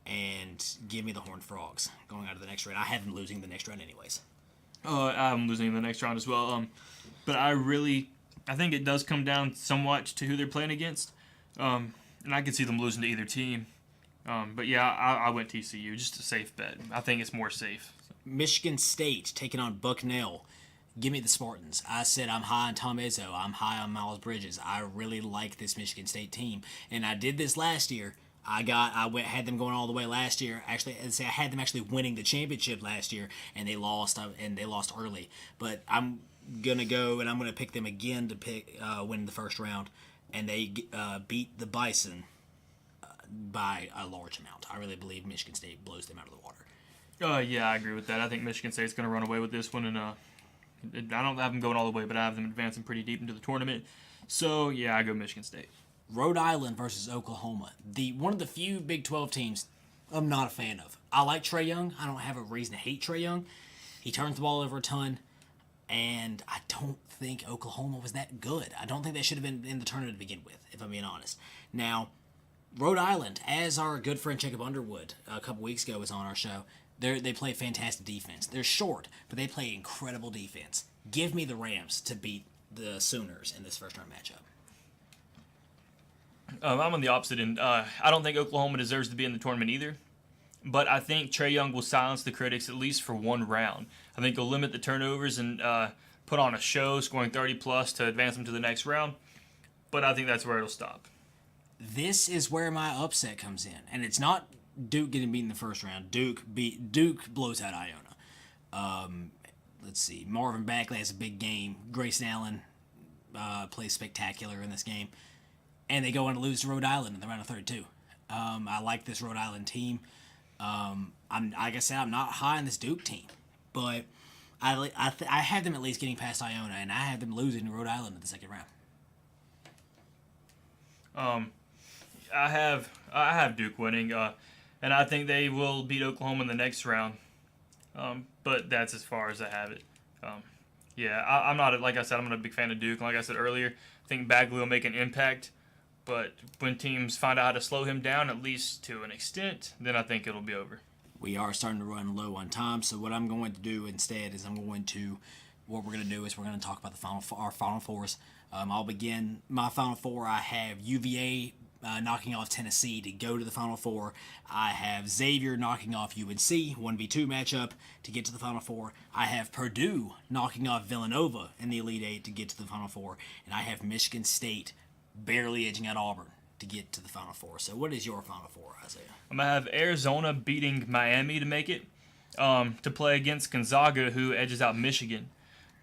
And give me the Horned Frogs going out of the next round. I have them losing the next round anyways. I'm losing in the next round as well. But I think it does come down somewhat to who they're playing against. And I could see them losing to either team. But yeah, I went TCU. Just a safe bet. I think it's more safe. Michigan State taking on Bucknell. Give me the Spartans. I said I'm high on Tom Izzo. I'm high on Miles Bridges. I really like this Michigan State team. And I did this last year. Had them going all the way last year. Actually, I had them actually winning the championship last year, and they lost. Early. But I'm gonna go and I'm gonna pick them again to win the first round, and they beat the Bison by a large amount. I really believe Michigan State blows them out of the water. Yeah, I agree with that. I think Michigan State's gonna run away with this one, and I don't have them going all the way, but I have them advancing pretty deep into the tournament. So yeah, I go Michigan State. Rhode Island versus Oklahoma. One of the few Big 12 teams I'm not a fan of. I like Trae Young. I don't have a reason to hate Trae Young. He turns the ball over a ton, and I don't think Oklahoma was that good. I don't think they should have been in the tournament to begin with, if I'm being honest. Now, Rhode Island, as our good friend Jacob Underwood a couple weeks ago was on our show, they play fantastic defense. They're short, but they play incredible defense. Give me the Rams to beat the Sooners in this first-round matchup. I'm on the opposite end. I don't think Oklahoma deserves to be in the tournament either, but I think Trae Young will silence the critics at least for one round. I think he'll limit the turnovers and put on a show, scoring 30-plus to advance them to the next round, but I think that's where it'll stop. This is where my upset comes in, and it's not Duke getting beaten in the first round. Duke blows out Iona. Let's see. Marvin Bagley has a big game. Grayson Allen plays spectacular in this game. And they go on to lose to Rhode Island in the round of 32. I like this Rhode Island team. Like I said, I'm not high on this Duke team, but I have them at least getting past Iona, and I have them losing to Rhode Island in the second round. I have Duke winning, and I think they will beat Oklahoma in the next round. But that's as far as I have it. I'm not, like I said, I'm not a big fan of Duke. Like I said earlier, I think Bagley will make an impact. But when teams find out how to slow him down, at least to an extent, then I think it'll be over. We are starting to run low on time, so what I'm going to do instead is we're going to talk about our Final Fours. I'll begin my Final Four. I have UVA knocking off Tennessee to go to the Final Four. I have Xavier knocking off UNC, 1v2 matchup to get to the Final Four. I have Purdue knocking off Villanova in the Elite Eight to get to the Final Four. And I have Michigan State barely edging out Auburn to get to the Final Four. So what is your Final Four, Isaiah? I'm going to have Arizona beating Miami to make it, to play against Gonzaga, who edges out Michigan.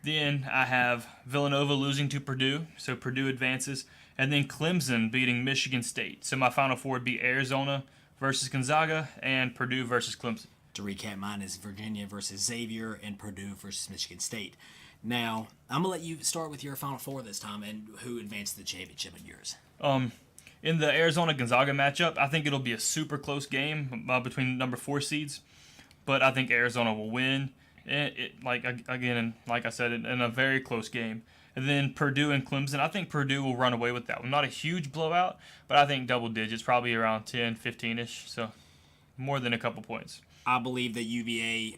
Then I have Villanova losing to Purdue, so Purdue advances. And then Clemson beating Michigan State. So my Final Four would be Arizona versus Gonzaga and Purdue versus Clemson. To recap, mine is Virginia versus Xavier and Purdue versus Michigan State. Now, I'm going to let you start with your Final Four this time and who advanced to the championship in yours. In the Arizona-Gonzaga matchup, I think it'll be a super close game between number 4 seeds, but I think Arizona will win. Like I said, in a very close game. And then Purdue and Clemson, I think Purdue will run away with that one. Not a huge blowout, but I think double digits, probably around 10, 15-ish, so more than a couple points. I believe that UVA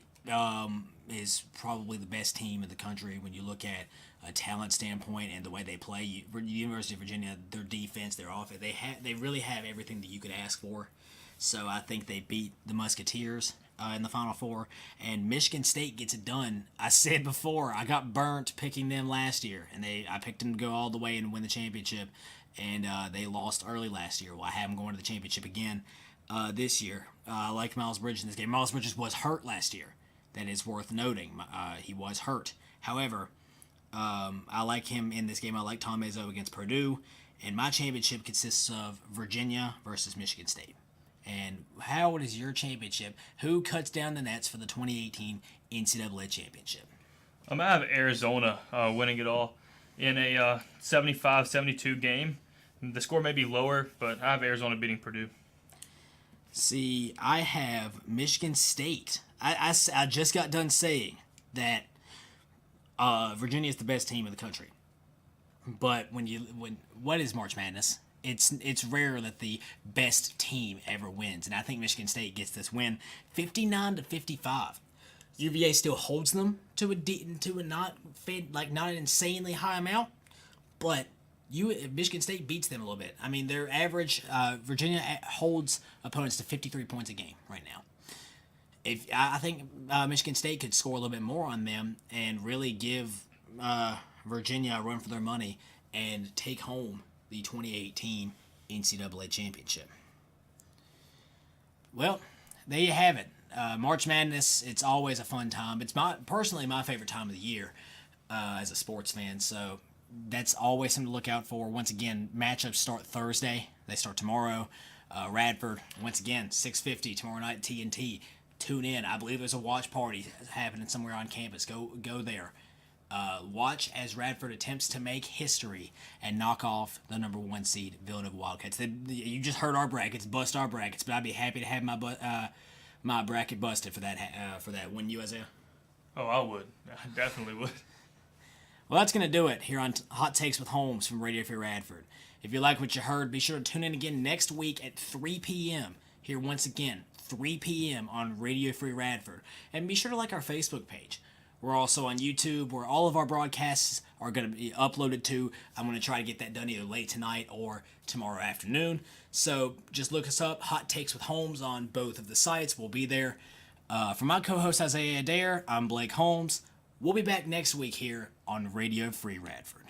is probably the best team in the country when you look at a talent standpoint and the way they play. University of Virginia, their defense, their offense, they really have everything that you could ask for. So I think they beat the Musketeers in the Final Four, and Michigan State gets it done. I said before, I got burnt picking them last year, and I picked them to go all the way and win the championship, and they lost early last year. Well, I have them going to the championship again this year. I like Miles Bridges in this game. Miles Bridges was hurt last year. That is worth noting. He was hurt. However, I like him in this game. I like Tom Izzo against Purdue, and my championship consists of Virginia versus Michigan State. And how is your championship? Who cuts down the nets for the 2018 NCAA championship? I'm going to have Arizona winning it all in a 75-72 game. The score may be lower, but I have Arizona beating Purdue. See, I have Michigan State. I just got done saying that Virginia is the best team in the country. But what is March Madness? It's rare that the best team ever wins, and I think Michigan State gets this win, 59-55. UVA still holds them to a not an insanely high amount, but Michigan State beats them a little bit. I mean, their average Virginia holds opponents to 53 points a game right now. I think Michigan State could score a little bit more on them and really give Virginia a run for their money and take home the 2018 NCAA championship. Well, there you have it. March Madness, it's always a fun time. It's personally my favorite time of the year as a sports fan, so that's always something to look out for. Once again, matchups start Thursday. They start tomorrow. Radford, once again, 6:50 tomorrow night, TNT. Tune in. I believe there's a watch party happening somewhere on campus. Go there. Watch as Radford attempts to make history and knock off the number 1 seed Villanova Wildcats. You just heard our brackets, bust our brackets, but I'd be happy to have my bracket busted for that. Wouldn't you, Isaiah? Oh, I would. I definitely would. Well, that's going to do it here on Hot Takes with Holmes from Radio Free Radford. If you like what you heard, be sure to tune in again next week at 3 p.m. Here once again, 3 p.m. on Radio Free Radford. And be sure to like our Facebook page. We're also on YouTube, where all of our broadcasts are going to be uploaded to. I'm going to try to get that done either late tonight or tomorrow afternoon. So just look us up, Hot Takes with Holmes, on both of the sites. We'll be there. For my co-host Isaiah Addair, I'm Blake Holmes. We'll be back next week here on Radio Free Radford.